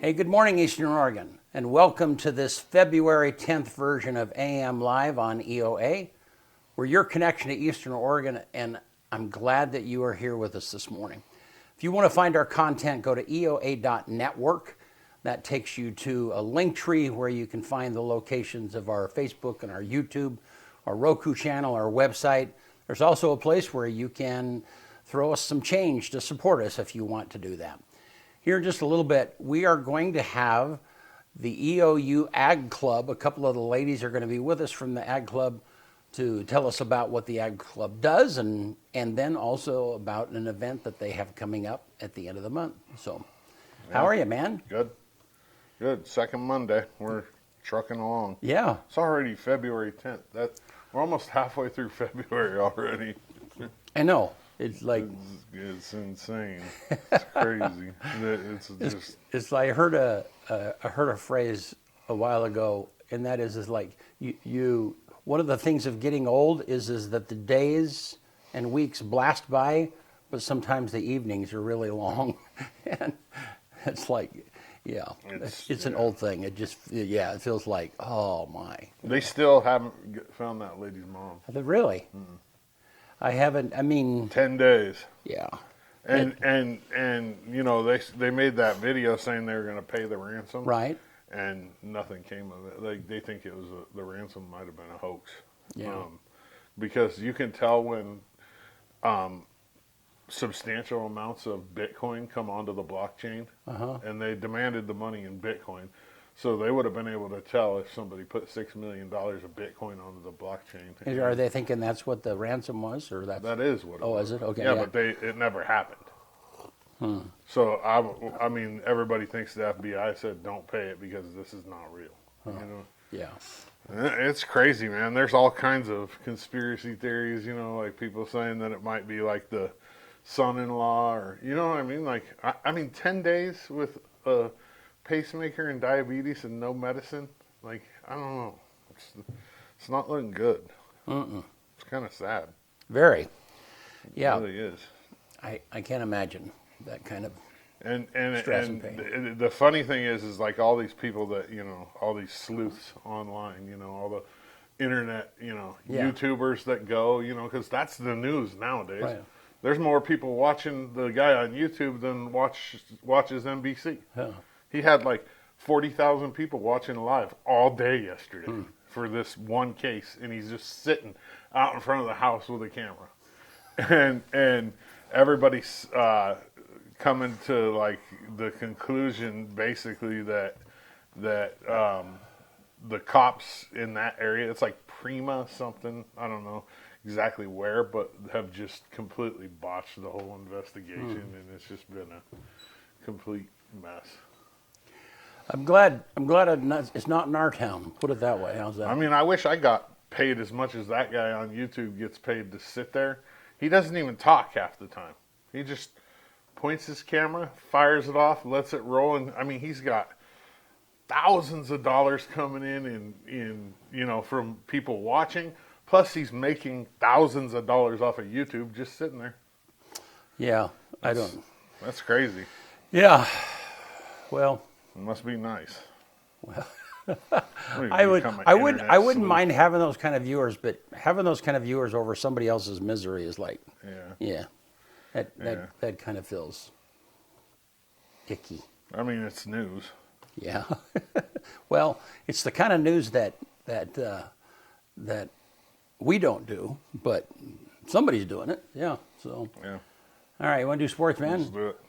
Hey, good morning, Eastern Oregon, and welcome to this February 10th version of AM Live on EOA. We're your connection to Eastern Oregon, and I'm glad that you are here with us this morning. If you want to find our content, go to EOA.network. That takes you to a link tree where you can find the locations of our Facebook and our YouTube, our Roku channel, our website. There's also a place where you can throw us some change to support us if you want to do that. Here in just a little bit, we are going to have the EOU Ag Club. A couple of the ladies are going to be with us from the Ag Club to tell us about what the Ag Club does and then also about an event that they have coming up at the end of the month. So, how are you, man? Good. Good. Second Monday. We're trucking along. Yeah. It's already February 10th. We're almost halfway through February already. I know. It's like it's insane. It's crazy. It's like I heard a phrase a while ago, and that is like you one of the things of getting old is that the days and weeks blast by, but sometimes the evenings are really long, and it's like it's an old thing. It just it feels like, oh my. They still haven't found that lady's mom. Really? Mm-mm. I haven't. I mean, 10 days. Yeah. And you know they made that video saying they were going to pay the ransom. Right. And nothing came of it. Like they think it was the ransom might have been a hoax. Yeah. Because you can tell when substantial amounts of Bitcoin come onto the blockchain, and they demanded the money in Bitcoin. So they would have been able to tell if somebody put $6 million of Bitcoin onto the blockchain. Are they thinking that's what the ransom was, or that is what it was? Oh, is it? Okay. Yeah, but it never happened. So I mean, everybody thinks the FBI said don't pay it because this is not real. You know? Yeah. It's crazy, man. There's all kinds of conspiracy theories. You know, like people saying that it might be like the son-in-law, or you know what I mean? Like I mean, 10 days with a pacemaker and diabetes and no medicine, like I don't know, it's not looking good. It's kind of sad. Very. Yeah. It really is. I can't imagine that kind of and stress and pain. The funny thing is like all these people that all these sleuths online, all the internet, YouTubers that go, because that's the news nowadays. Right. There's more people watching the guy on YouTube than watches NBC. Yeah. He had like 40,000 people watching live all day yesterday for this one case, and he's just sitting out in front of the house with a camera, and everybody's coming to like the conclusion basically that the cops in that area, it's like Prima something, I don't know exactly where, but have just completely botched the whole investigation, and it's just been a complete mess. I'm glad it's not in our town. Put it that way. How's that? I mean, I wish I got paid as much as that guy on YouTube gets paid to sit there. He doesn't even talk half the time. He just points his camera, fires it off, lets it roll, and I mean, he's got thousands of dollars coming in from people watching. Plus, he's making thousands of dollars off of YouTube just sitting there. Yeah, That's crazy. Yeah, well. It must be nice. Well, I wouldn't mind having those kind of viewers, but having those kind of viewers over somebody else's misery is like, that kind of feels icky. I mean, it's news. Yeah. Well, it's the kind of news that we don't do, but somebody's doing it. Yeah. So. Yeah. All right, you want to do sports, man? Let's do it.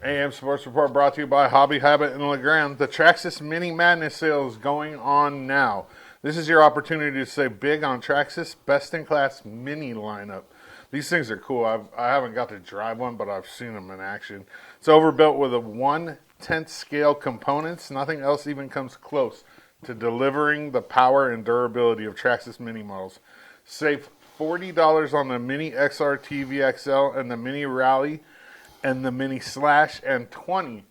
AM Sports Report brought to you by Hobby Habit in LeGrand. The Traxxas Mini Madness sale is going on now. This is your opportunity to save big on Traxxas best-in-class mini lineup. These things are cool. I haven't got to drive one, but I've seen them in action. It's overbuilt with a 1/10 scale components. Nothing else even comes close to delivering the power and durability of Traxxas mini models. Save $40 on the Mini XR VXL and the Mini Rally and the Mini Slash, and $20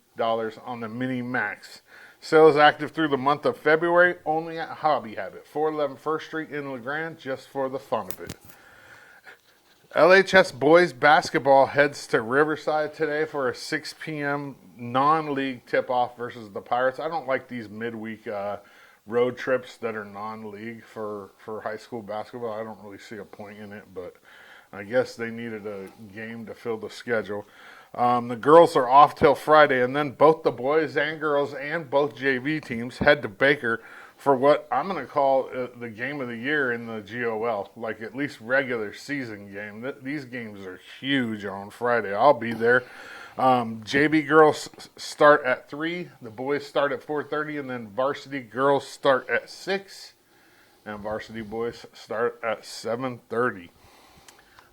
on the Mini Max. Sale is active through the month of February, only at Hobby Habit, 411 First Street in LeGrand, just for the fun of it. LHS boys basketball heads to Riverside today for a 6 p.m. non-league tip-off versus the Pirates. I don't like these midweek road trips that are non-league for high school basketball. I don't really see a point in it, but I guess they needed a game to fill the schedule. The girls are off till Friday, and then both the boys and girls and both JV teams head to Baker for what I'm going to call the game of the year in the GOL, like at least regular season game. These games are huge on Friday. I'll be there. JV girls start at 3, the boys start at 4:30, and then varsity girls start at 6, and varsity boys start at 7:30.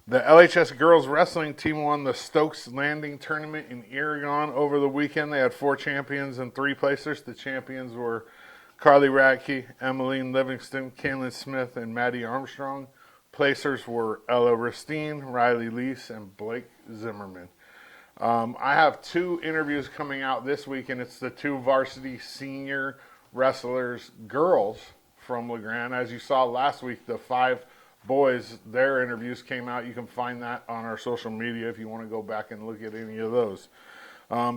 The LHS girls wrestling team won the Stokes Landing tournament in Oregon over the weekend. They had 4 champions and 3 placers. The champions were Carly Radke, Emmeline Livingston, Kaylin Smith, and Maddie Armstrong. Placers were Ella Ristine, Riley Lease, and Blake Zimmerman. I have 2 interviews coming out this week, and it's the 2 varsity senior wrestlers girls from LeGrand. As you saw last week, the 5 boys, their interviews came out. You can find that on our social media if you want to go back and look at any of those.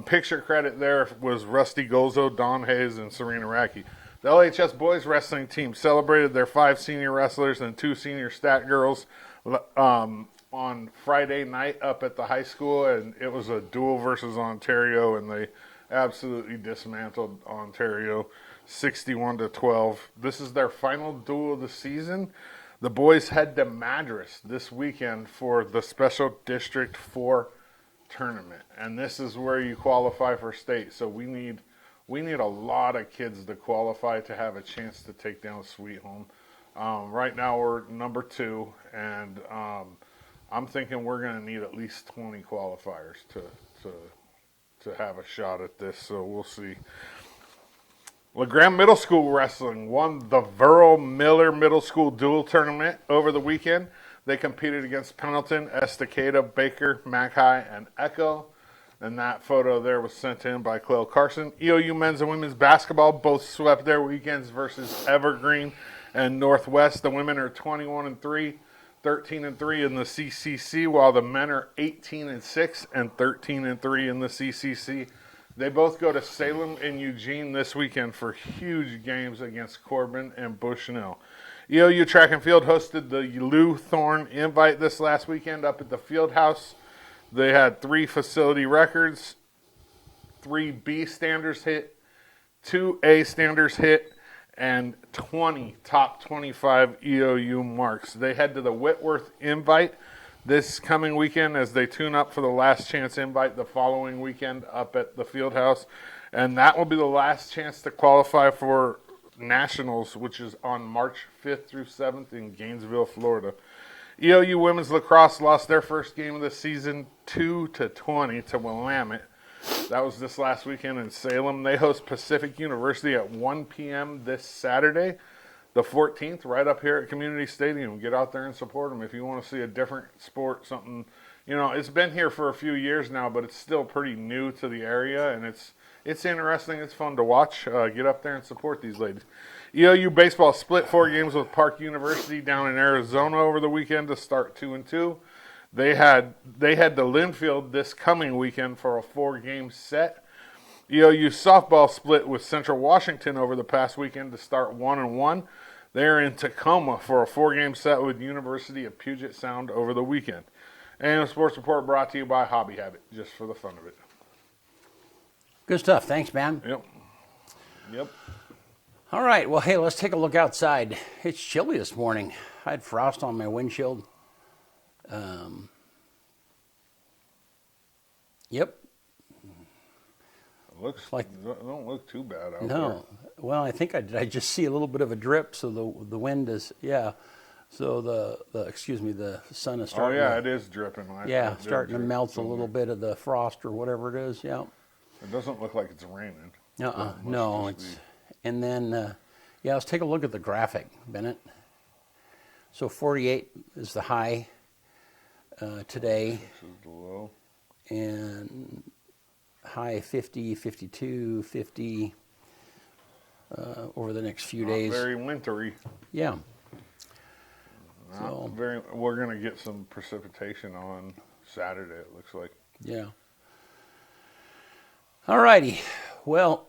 Picture credit there was Rusty Golzo, Don Hayes, and Serena Radke. The LHS boys wrestling team celebrated their 5 senior wrestlers and 2 senior stat girls on Friday night up at the high school, and it was a duel versus Ontario, and they absolutely dismantled Ontario 61-12. This is their final duel of the season. The boys head to Madras this weekend for the Special District 4 tournament, and this is where you qualify for state. So we need a lot of kids to qualify to have a chance to take down Sweet Home. Right now we're number 2, and I'm thinking we're going to need at least 20 qualifiers to have a shot at this. So we'll see. LeGrand Middle School Wrestling won the Verl Miller Middle School Dual Tournament over the weekend. They competed against Pendleton, Estacada, Baker, Mackay, and Echo. And that photo there was sent in by Clell Carson. EOU men's and women's basketball both swept their weekends versus Evergreen and Northwest. The women are 21-3, 13-3 in the CCC, while the men are 18-6 and 13-3 in the CCC. They both go to Salem and Eugene this weekend for huge games against Corbin and Bushnell. EOU Track and Field hosted the Lou Thorne Invite this last weekend up at the field house. They had 3 facility records, 3 B standards hit, 2 A standards hit, and 20 top 25 EOU marks. They head to the Whitworth Invite this coming weekend as they tune up for the Last Chance Invite the following weekend up at the field house. And that will be the last chance to qualify for Nationals, which is on March 5th through 7th in Gainesville, Florida. EOU women's lacrosse lost their first game of the season 2-20 to Willamette. That was this last weekend in Salem. They host Pacific University at 1 p.m. this Saturday, the 14th, right up here at Community Stadium. Get out there and support them if you want to see a different sport, something, it's been here for a few years now, but it's still pretty new to the area, and it's interesting. It's fun to watch. Get up there and support these ladies. EOU baseball split 4 games with Park University down in Arizona over the weekend to start 2-2. They head to Linfield this coming weekend for a 4-game set. EOU softball split with Central Washington over the past weekend to start 1-1. They're in Tacoma for a 4-game set with University of Puget Sound over the weekend. And a sports report brought to you by Hobby Habit, just for the fun of it. Good stuff. Thanks, man. Yep. All right. Well, hey, let's take a look outside. It's chilly this morning. I had frost on my windshield. Yep. Looks like don't look too bad out there. No. Well, I think I just see a little bit of a drip, so the wind is, So the sun is starting. Oh yeah, it is dripping. Starting to melt a little bit of the frost or whatever it is. Yeah. It doesn't look like it's raining. No, it's. And then, let's take a look at the graphic, Bennett. So 48 is the high today. This is the low. And high 50, 52, 50 over the next few days. Very wintry. Yeah. So we're going to get some precipitation on Saturday, it looks like. yeah. All righty. Well,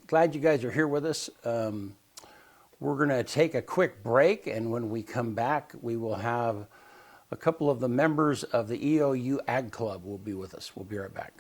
glad you guys are here with us. We're going to take a quick break, and when we come back, we will have a couple of the members of the EOU Ag Club will be with us. We'll be right back.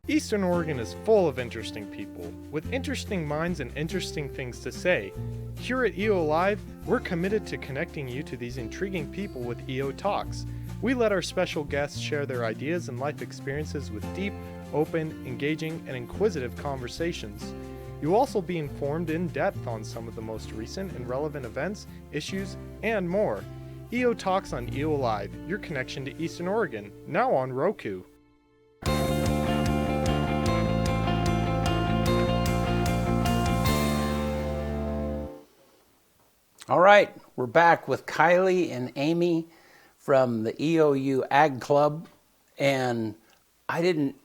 Eastern Oregon is full of interesting people, with interesting minds and interesting things to say. Here at EO Live, we're committed to connecting you to these intriguing people with EO Talks. We let our special guests share their ideas and life experiences with deep, open, engaging, and inquisitive conversations. You'll also be informed in depth on some of the most recent and relevant events, issues, and more. EO Talks on EO Live, your connection to Eastern Oregon, now on Roku. All right, we're back with Kylie and Amy from the EOU Ag Club, and I didn't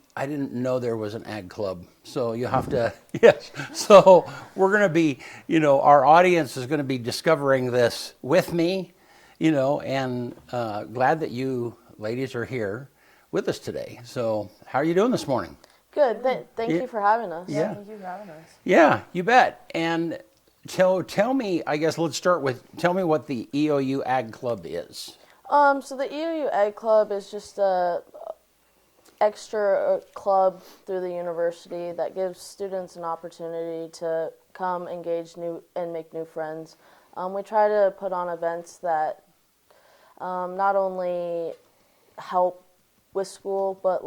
know there was an Ag Club, so you have to yes. So we're going to be, our audience is going to be discovering this with me, and glad that you ladies are here with us today. So how are you doing this morning? Good. Thank you for having us. Yeah. Thank you for having us. Yeah, you bet. And tell me, I guess let's start with, tell me what the EOU Ag Club is. So the EOU Ag Club is just a extra club through the university that gives students an opportunity to come, engage and make new friends. We try to put on events that not only help with school, but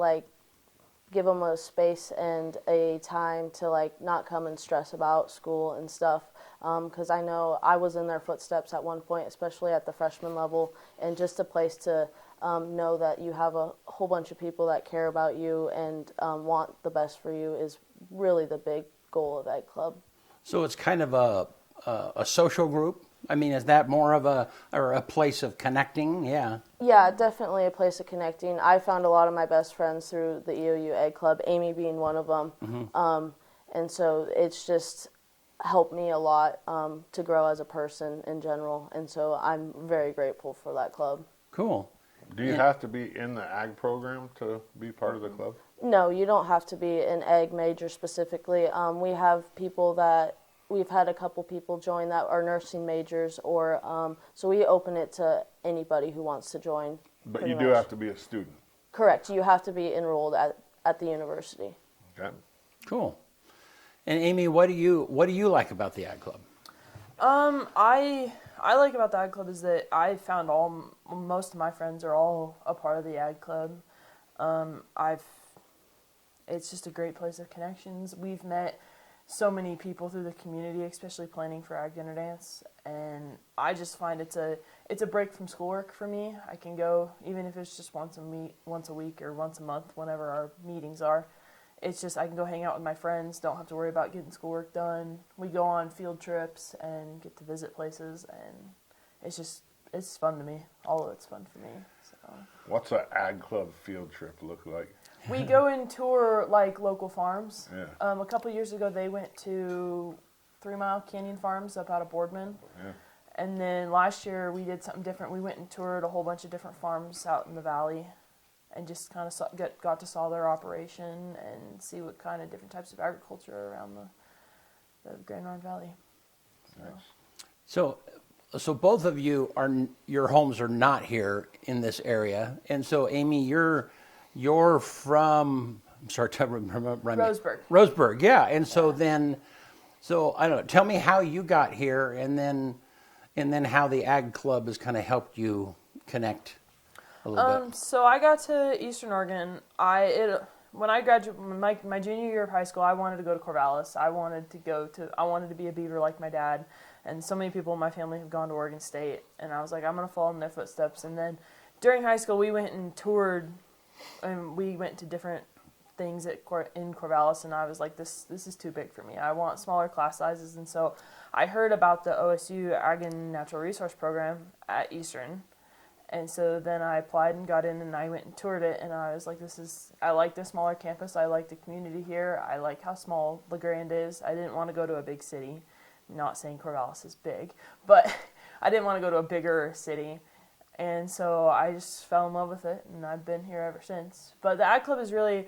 give them a space and a time to not come and stress about school and stuff. Because I know I was in their footsteps at one point, especially at the freshman level, and just a place to know that you have a whole bunch of people that care about you and want the best for you is really the big goal of Ag Club. So it's kind of a social group? I mean, is that more of a place of connecting? Yeah. Yeah, definitely a place of connecting. I found a lot of my best friends through the EOU Ag Club, Amy being one of them. Mm-hmm. And so it's just helped me a lot to grow as a person in general. And so I'm very grateful for that club. Cool. Do you have to be in the ag program to be part of the club? No, you don't have to be an ag major specifically. We've had a couple people join that are nursing majors, or so we open it to anybody who wants to join. But you do have to be a student. Correct. You have to be enrolled at the university. Okay. Cool. And Amy, what do you like about the Ag Club? I like about the Ag Club is that I found most of my friends are all a part of the Ag Club. It's just a great place of connections. We've met so many people through the community, especially planning for Ag Dinner Dance, and I just find it's a break from schoolwork for me. I can go even if it's just once a week or once a month, whenever our meetings are. It's just I can go hang out with my friends, don't have to worry about getting schoolwork done. We go on field trips and get to visit places, and it's fun to me. All of it's fun for me. So What's an Ag Club field trip look like? we go and tour like local farms. Yeah. A couple years ago, they went to 3 Mile Canyon Farms up out of Boardman. Yeah. And then last year we did something different. We went and toured a whole bunch of different farms out in the valley, and just kind of got to saw their operation and see what kind of different types of agriculture are around the Grand Ronde Valley. So. So both of you your homes are not here in this area, and so Amy, you're from, I'm sorry to remember. Roseburg. Roseburg, yeah. And so then, I don't know. Tell me how you got here, and then how the Ag Club has kind of helped you connect a little bit. So I got to Eastern Oregon. When I graduated my junior year of high school, I wanted to go to Corvallis. I wanted to be a beaver like my dad, and so many people in my family have gone to Oregon State, and I was like, I'm gonna follow in their footsteps. And then during high school, we went and toured, and we went to different things in Corvallis, and I was like, this is too big for me. I want smaller class sizes. And so I heard about the OSU Ag and Natural Resource Program at Eastern. And so then I applied and got in, and I went and toured it, and I was like, I like the smaller campus. I like the community here. I like how small LeGrand is. I didn't want to go to a big city. Not saying Corvallis is big, but I didn't want to go to a bigger city. And so I just fell in love with it, and I've been here ever since. But the Ag Club is really,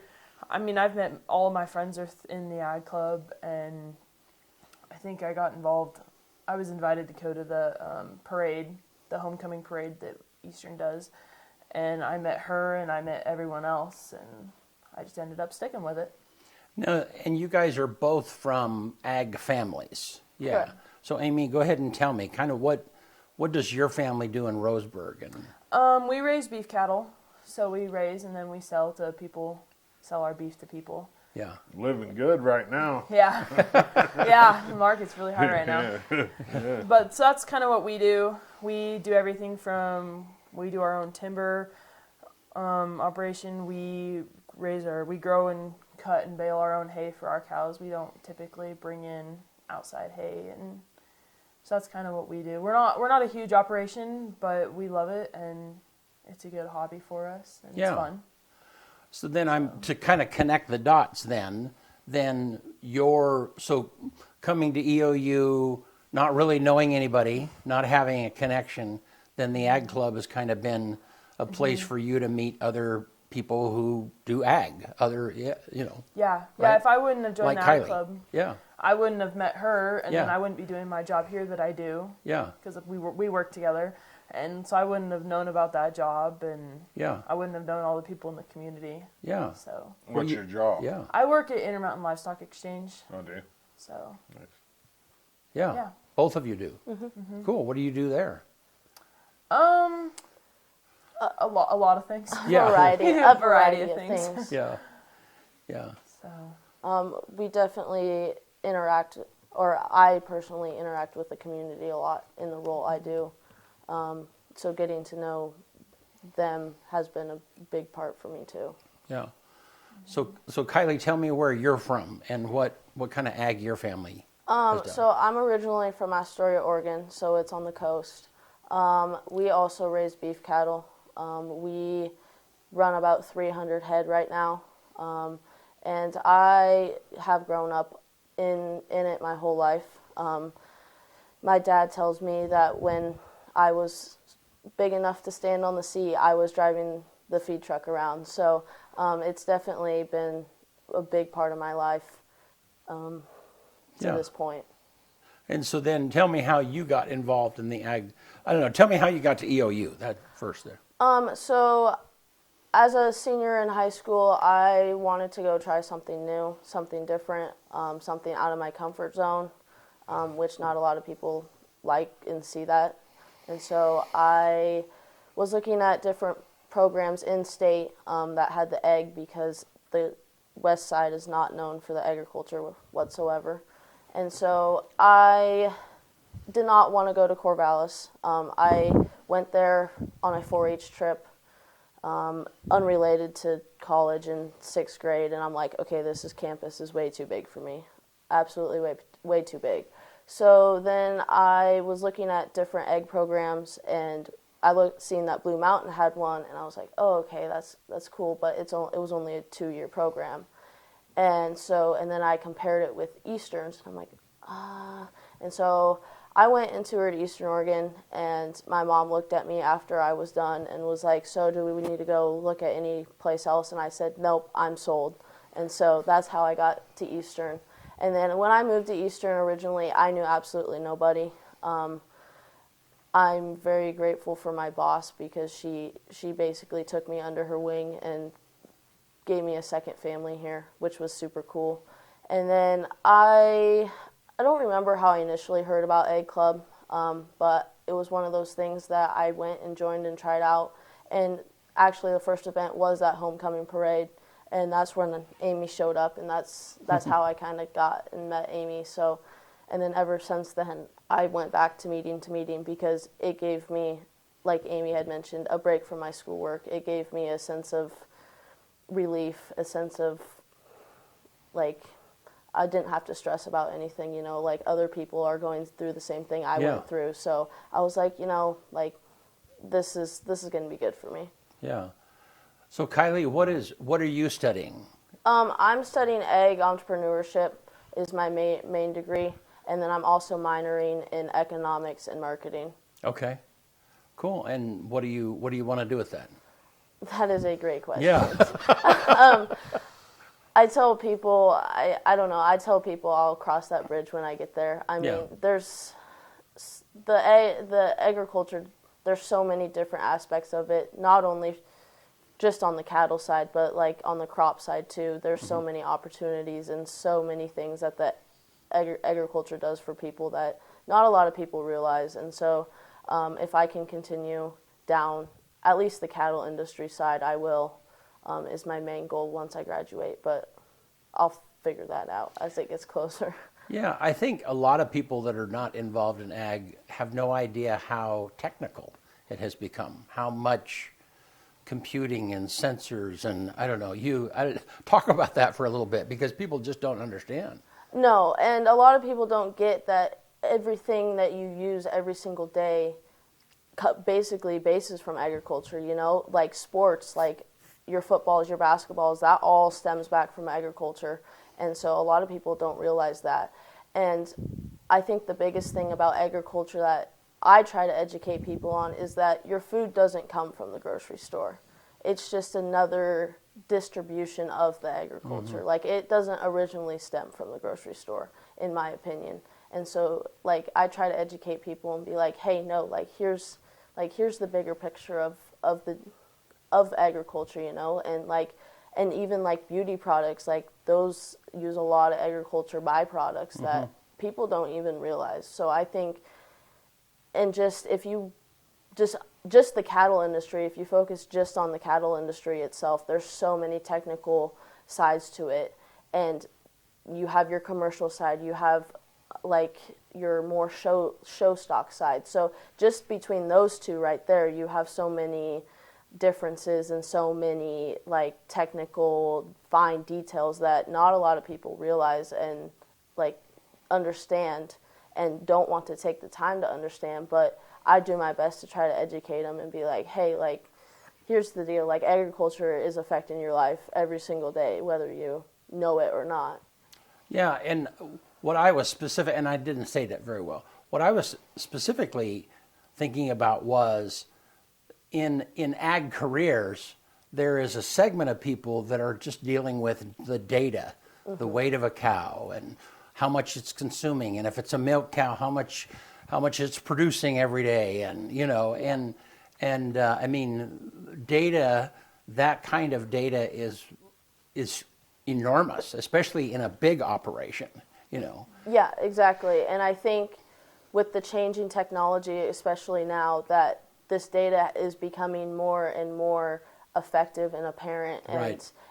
I've met all of my friends are in the Ag Club, and I think I got involved. I was invited to go to the parade, the homecoming parade that Eastern does, and I met her and I met everyone else, and I just ended up sticking with it. No, and you guys are both from ag families. Yeah. Correct. So Amy, go ahead and tell me kind of what does your family do in Roseburg? And We raise beef cattle, so we raise and then we sell our beef to people. yeah. Living good right now. Yeah. Yeah, the market's really high right now. But so that's kind of what we do. We do everything from, we do our own timber operation. We grow and cut and bale our own hay for our cows. We don't typically bring in outside hay, and so that's kind of what we do. We're not a huge operation, but we love it, and it's a good hobby for us, and Yeah. it's fun. So then to kind of connect the dots then you're coming to EOU, not really knowing anybody, not having a connection, then the Ag Club has kind of been a place for you to meet other people who do ag, Yeah. Right? If I wouldn't have joined like the Ag Kylie. Club, Yeah. I wouldn't have met her, and then Yeah. I wouldn't be doing my job here that I do. Yeah. Because we work together, and so I wouldn't have known about that job, and Yeah. I wouldn't have known all the people in the community. Yeah. So What's your job? Yeah. I work at Intermountain Livestock Exchange. Oh, do you? So Nice. Yeah. Yeah. Both of you do. Cool. What do you do there? a lot of things. Yeah. A Variety of of things. things. Yeah. Yeah. So We definitely interact, or I personally interact with the community a lot in the role I do. So getting to know them has been a big part for me too. Yeah. So Kylie, tell me where you're from and what kind of ag your family has done. So I'm originally from Astoria, Oregon, so it's on the coast. We also raise beef cattle. We run about 300 head right now. And I have grown up in it my whole life. My dad tells me that when I was big enough to stand on the sea, I was driving the feed truck around. So it's definitely been a big part of my life to this point. And so then tell me how you got involved in the ag. I don't know. Tell me how you got to EOU. That first there. So as a senior in high school, I wanted to go try something new, something different, something out of my comfort zone, which not a lot of people like and see that. And so I was looking at different programs in state that had the egg, because the west side is not known for the agriculture whatsoever. And so I did not want to go to Corvallis. I went there on a 4-H trip, unrelated to college in 6th grade, and I'm like, okay, campus is way too big for me. Absolutely way too big. So then I was looking at different egg programs, and seen that Blue Mountain had one, and I was like, oh, okay, that's cool, but it was only a 2-year program. And then I compared it with Eastern's, and I'm like, and so I went and toured Eastern Oregon, and my mom looked at me after I was done and was like, so do we need to go look at any place else? And I said, nope, I'm sold. And so that's how I got to Eastern. And then when I moved to Eastern originally, I knew absolutely nobody. I'm very grateful for my boss because she basically took me under her wing and gave me a second family here, which was super cool. And then I don't remember how I initially heard about Ag Club, but it was one of those things that I went and joined and tried out. And actually the first event was that homecoming parade, and that's when Amy showed up, and that's how I kind of got and met Amy. So, and then ever since then, I went back to meeting because it gave me, like Amy had mentioned, a break from my schoolwork. It gave me a sense of relief, a sense of, like, I didn't have to stress about anything, like other people are going through the same thing I went through. So I was like, like, this is going to be good for me. Yeah. So Kylie, what are you studying? I'm studying ag entrepreneurship is my main degree, and then I'm also minoring in economics and marketing. Okay. Cool. And what do you want to do with that? That is a great question. Yeah. I tell people, I don't know, I tell people I'll cross that bridge when I get there. I mean, there's the agriculture, there's so many different aspects of it, not only just on the cattle side, but like on the crop side too. There's so many opportunities and so many things that the agriculture does for people that not a lot of people realize. And so if I can continue down at least the cattle industry side, I will, is my main goal once I graduate. But I'll figure that out as it gets closer. Yeah, I think a lot of people that are not involved in ag have no idea how technical it has become, how much computing and sensors and I don't know, talk about that for a little bit because people just don't understand. No, and a lot of people don't get that everything that you use every single day basically bases from agriculture, like sports, like your footballs, your basketballs, that all stems back from agriculture. And so a lot of people don't realize that. And I think the biggest thing about agriculture that I try to educate people on is that your food doesn't come from the grocery store. It's just another distribution of the agriculture. Mm-hmm. Like, it doesn't originally stem from the grocery store, in my opinion. And so, like, I try to educate people and be like, hey, no, here's the bigger picture of agriculture, and even like beauty products, like those use a lot of agriculture byproducts that people don't even realize. So I think, and just if you just the cattle industry, if you focus just on the cattle industry itself, there's so many technical sides to it. And you have your commercial side, you have like your more show stock side. So just between those two right there, you have so many differences and so many like technical fine details that not a lot of people realize and like understand and don't want to take the time to understand. But I do my best to try to educate them and be like, hey, like, here's the deal. Like, agriculture is affecting your life every single day, whether you know it or not. Yeah, and what I was specific, and I didn't say that very well, what I was specifically thinking about was in ag careers, there is a segment of people that are just dealing with the data, the weight of a cow and how much it's consuming, and if it's a milk cow, how much it's producing every day, and I mean, data, that kind of data is enormous, especially in a big operation, Yeah, exactly. And I think with the changing technology, especially now, that this data is becoming more and more effective and apparent,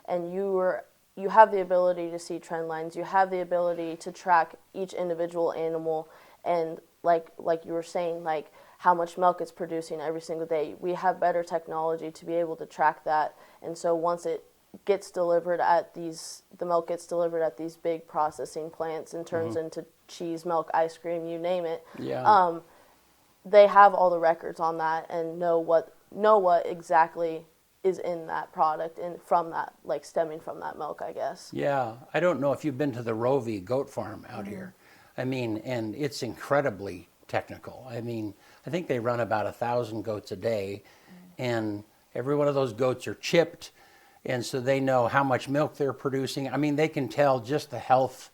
and you have the ability to see trend lines. You have the ability to track each individual animal, and like you were saying, like how much milk it's producing every single day. We have better technology to be able to track that, and so once it gets delivered at the milk gets delivered at these big processing plants and turns into cheese, milk, ice cream, you name it. Yeah. They have all the records on that and know what exactly is in that product and from that, like stemming from that milk, I guess. Yeah, I don't know if you've been to the Rovey goat farm out here. I mean, and it's incredibly technical. I mean, I think they run about 1,000 goats a day, and every one of those goats are chipped, and so they know how much milk they're producing. I mean, they can tell just the health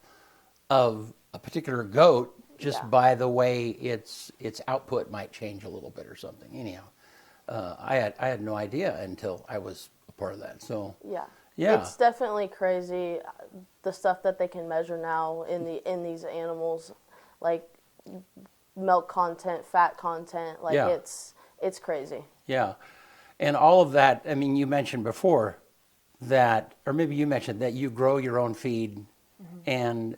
of a particular goat just by the way its output might change a little bit or something. Anyhow, I had no idea until I was a part of that. So Yeah. yeah, It's definitely crazy the stuff that they can measure now in these animals, like milk content, fat content, like Yeah. it's crazy. yeah, and all of that. I mean, you mentioned before that, or maybe you mentioned that you grow your own feed, and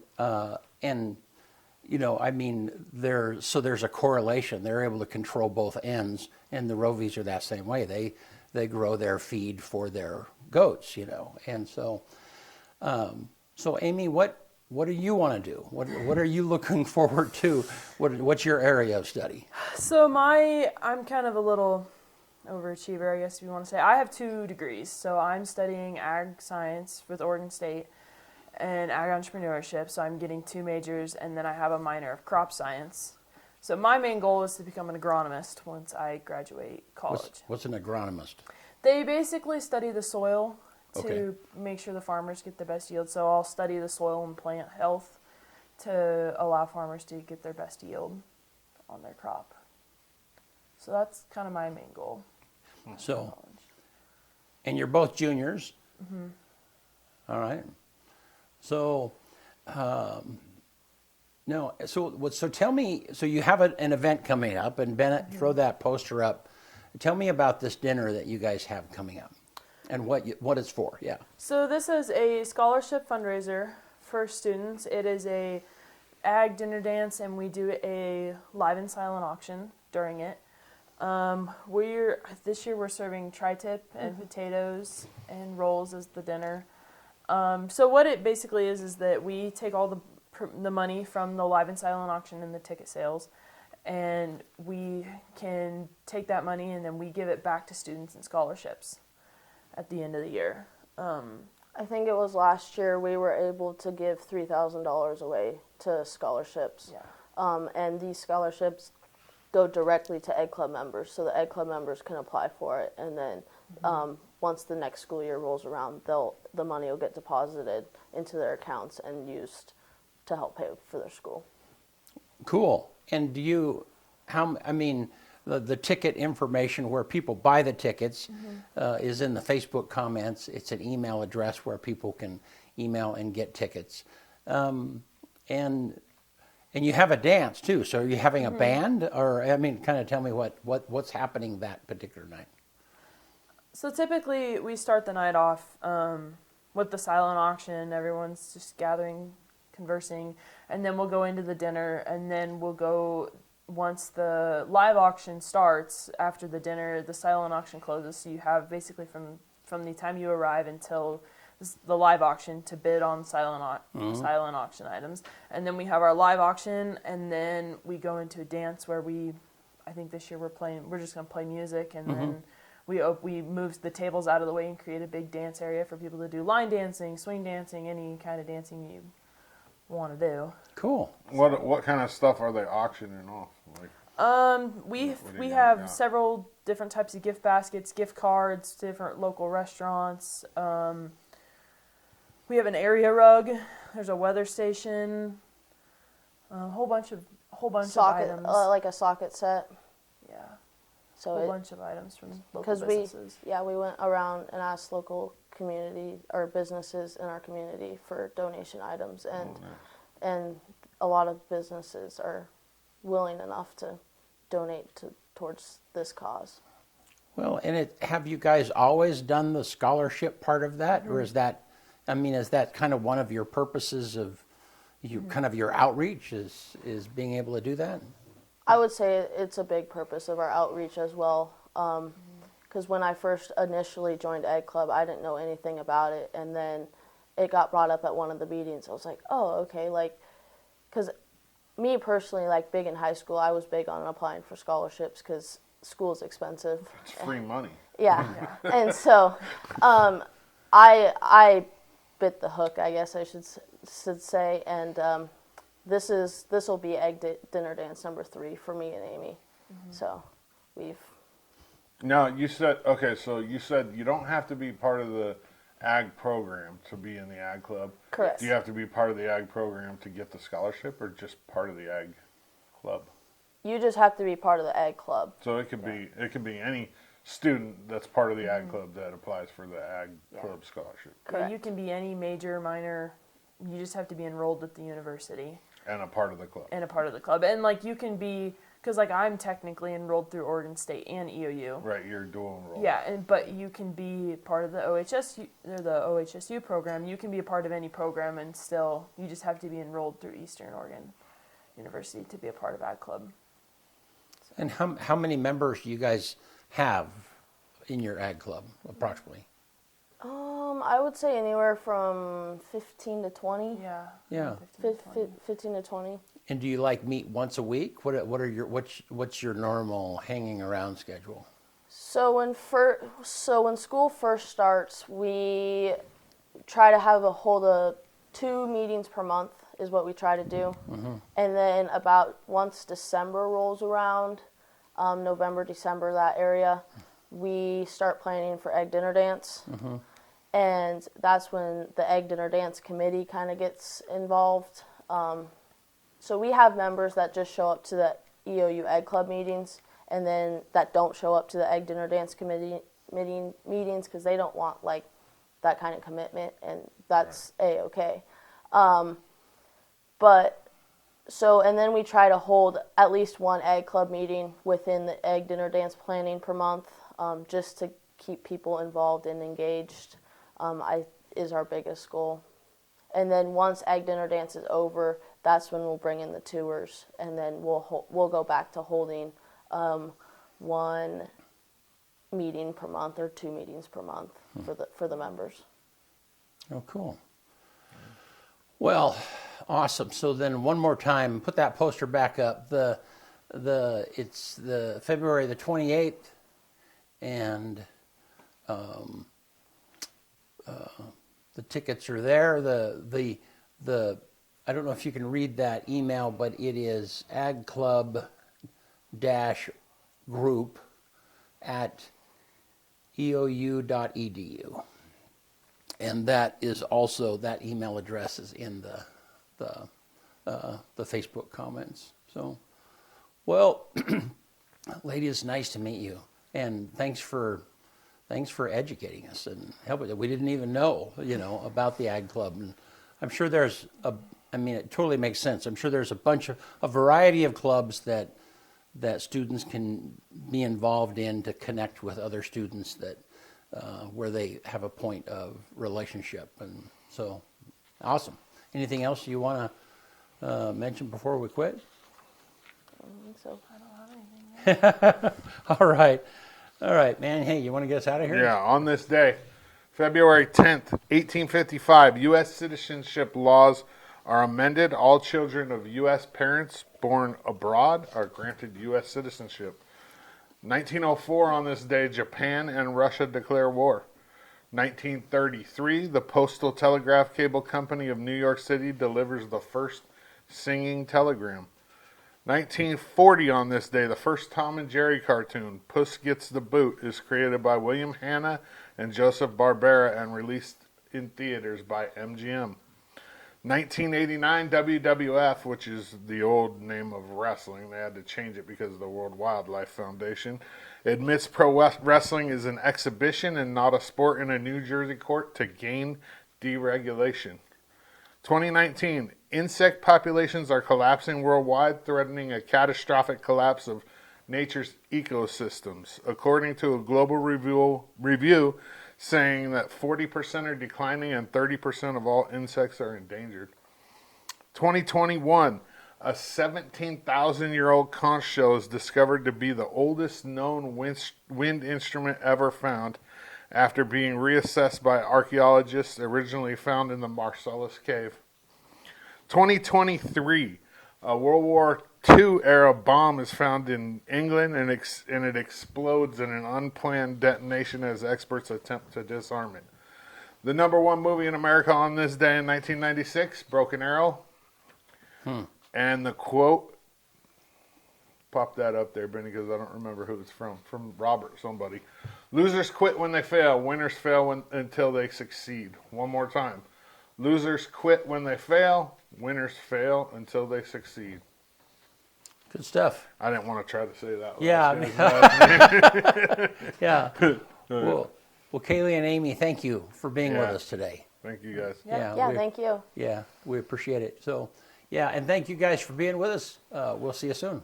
you know, I mean, there's a correlation. They're able to control both ends, and the Rovies are that same way. They grow their feed for their goats, you know, and so so Amy, what do you want to do? What are you looking forward to? What's your area of study? So I'm kind of a little overachiever, I guess if you want to say. I have 2 degrees. So I'm studying ag science with Oregon State and ag entrepreneurship. So I'm getting 2 majors, and then I have a minor of crop science. So my main goal is to become an agronomist once I graduate college. What's an agronomist? They basically study the soil to Okay. make sure the farmers get the best yield. So I'll study the soil and plant health to allow farmers to get their best yield on their crop. So that's kind of my main goal. So, and you're both juniors. All right. So, no. So tell me. So you have an event coming up, and Bennett, throw that poster up. Tell me about this dinner that you guys have coming up, and what it's for. Yeah. So this is a scholarship fundraiser for students. It is a ag dinner dance, and we do a live and silent auction during it. This year we're serving tri-tip and potatoes and rolls as the dinner. So what it basically is that we take all the money from the live and silent auction and the ticket sales, and we can take that money and then we give it back to students and scholarships at the end of the year. I think it was last year we were able to give $3,000 away to scholarships. Yeah. And these scholarships go directly to Ag Club members, so the Ag Club members can apply for it, and then once the next school year rolls around, the money will get deposited into their accounts and used to help pay for their school. Cool. And the ticket information where people buy the tickets is in the Facebook comments. It's an email address where people can email and get tickets. And you have a dance too. So are you having a band, or kind of tell me what's happening that particular night? So typically we start the night off with the silent auction. Everyone's just gathering, conversing, and then we'll go into the dinner, and then we'll go, once the live auction starts, after the dinner, the silent auction closes. So you have basically from the time you arrive until the live auction to bid on silent auction items. And then we have our live auction, and then we go into a dance where I think this year we're just going to play music, and then we moved the tables out of the way and create a big dance area for people to do line dancing, swing dancing, any kind of dancing you want to do. Cool. What kind of stuff are they auctioning off? We have several different types of gift baskets, gift cards, different local restaurants. We have an area rug. There's a weather station. A whole bunch of items. Like a socket set. Yeah. So A whole bunch of items from local because businesses. we went around and asked local community or businesses in our community for donation items, and a lot of businesses are willing enough to donate towards this cause. Well, and have you guys always done the scholarship part of that, or is that kind of one of your purposes of kind of your outreach is being able to do that? I would say it's a big purpose of our outreach as well, because when I first initially joined Ag Club, I didn't know anything about it, and then it got brought up at one of the meetings. I was like, oh, okay, like, because me personally, like, big in high school, I was big on applying for scholarships because school's expensive. It's free money. Yeah. And so I bit the hook, I guess I should say, and this will be dinner dance number 3 for me and Amy. So we've. Now you said so you said you don't have to be part of the ag program to be in the ag club. Correct. Do you have to be part of the ag program to get the scholarship, or just part of the ag club? You just have to be part of the Ag Club. So it could be any student that's part of the ag club that applies for the ag club scholarship. Correct. Yeah, you can be any major, minor. You just have to be enrolled at the university And a part of the club. and a part of the club. And like you can be, because like I'm technically enrolled through Oregon State and EOU. Right, you're dual enrolled. Yeah, but you can be part of the OHSU program. You can be a part of any program, and still you just have to be enrolled through Eastern Oregon University to be a part of Ag Club. And how many members do you guys have in your ag club, approximately? I would say anywhere from 15 to 20. Yeah. Yeah. 15 to 20. And do you like meet once a week? What's your normal hanging around schedule? So when school first starts, we try to hold 2 meetings per month is what we try to do. And then about once December rolls around, November, December, that area, we start planning for Egg Dinner Dance. And that's when the Egg Dinner Dance committee kind of gets involved. So we have members that just show up to the EOU Ag Club meetings, and then that don't show up to the Egg Dinner Dance committee meetings because they don't want like that kind of commitment, and that's A-okay. And then we try to hold at least one Ag Club meeting within the Egg Dinner Dance planning per month, just to keep people involved and engaged, is our biggest goal. And then once Egg Dinner Dance is over, that's when we'll bring in the tours, and then we'll go back to holding 1 meeting per month or 2 meetings per month for the members. Oh, cool. Well, awesome. So then one more time, put that poster back up. It's the February the 28th, and the tickets are there. The I don't know if you can read that email, but it is agclub-group@eou.edu. And that is also, that email address is in the Facebook comments. So, well, ladies, nice to meet you, and thanks for educating us and helping. We didn't even know, about the Ag Club, and I'm sure there's it totally makes sense. I'm sure there's a variety of clubs that students can be involved in to connect with other students that. Where they have a point of relationship. And so, awesome. Anything else you want to mention before we quit? I don't think so. I don't have anything. All right, man. Hey, you want to get us out of here? Yeah, on this day, February 10th, 1855, U.S. citizenship laws are amended. All children of U.S. parents born abroad are granted U.S. citizenship. 1904, on this day, Japan and Russia declare war. 1933, the Postal Telegraph Cable Company of New York City delivers the first singing telegram. 1940, on this day, the first Tom and Jerry cartoon, Puss Gets the Boot, is created by William Hanna and Joseph Barbera and released in theaters by MGM. 1989, WWF, which is the old name of wrestling, they had to change it because of the World Wildlife Foundation, admits pro wrestling is an exhibition and not a sport in a New Jersey court to gain deregulation. 2019, insect populations are collapsing worldwide, threatening a catastrophic collapse of nature's ecosystems, according to a global review saying that 40% are declining and 30% of all insects are endangered. 2021, A 17,000-year-old conch shell is discovered to be the oldest known wind instrument ever found after being reassessed by archaeologists, originally found in the Marcellus Cave. 2023, a World War II era bomb is found in England and it explodes in an unplanned detonation as experts attempt to disarm it. The #1 movie in America on this day in 1996, Broken Arrow. And the quote, pop that up there, Benny, because I don't remember who it's from Robert somebody. Losers quit when they fail, winners fail until they succeed. One more time. Losers quit when they fail, winners fail until they succeed. Good stuff. I didn't want to try to say that. Yeah. Well, Kaylee and Amy, thank you for being with us today. Thank you, guys. Yeah, thank you. Yeah, we appreciate it. So, yeah, and thank you guys for being with us. We'll see you soon.